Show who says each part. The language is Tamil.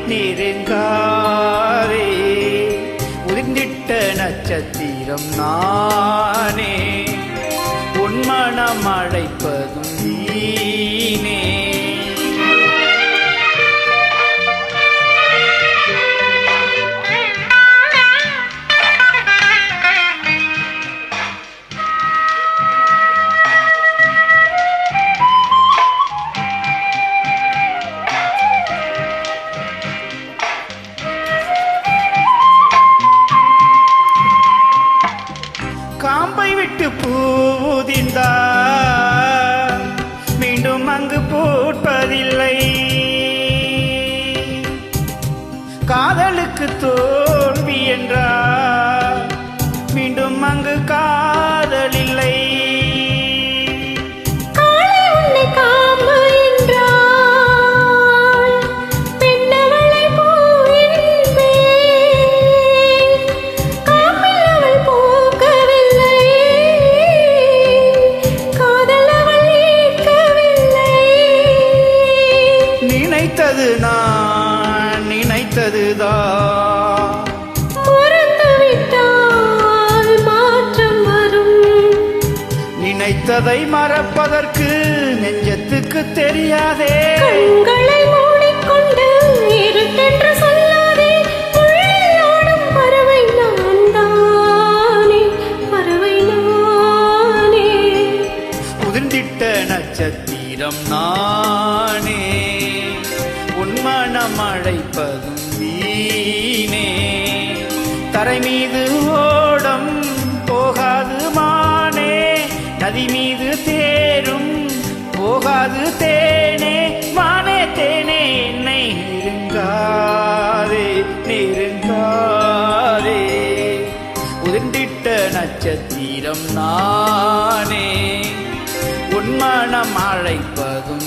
Speaker 1: நெருங்காதே உதிர்ந்திட்ட நட்சத்திரம் நானே உன் மனம் அழைப்பதும் நீனே காம்பை விட்டு பூதிந்தா மீண்டும் அங்கு பூட்பதில்லை காதலுக்கு தோல்வி என்றால் மீண்டும் அங்கு காதலில்லை நினைத்தது நான் நினைத்ததுதான்
Speaker 2: மறந்துவிட்டால் மாற்றம் வரும்
Speaker 1: நினைத்ததை மறப்பதற்கு நெஞ்சத்துக்கு தெரியாதே
Speaker 2: கண்களை மூடிக்கொண்டு இருட்டென்று சொல்லாதே உள்ளில் ஆடும் பறவை நான் தானே பறவை நானே
Speaker 1: உதிர்ந்திட்ட நட்சத்திரம் நானே உன் மனம் அழைப்பதும் வீணே தரை மீது ஓடம் போகாது மானே நதி மீது தேரும் போகாது தேனே மானே தேனே என்னை நெருங்காதே நெருங்காதே உதிர்ந்திட்ட நட்சத்திரம் நானே உன் மனம் அழைப்பதும்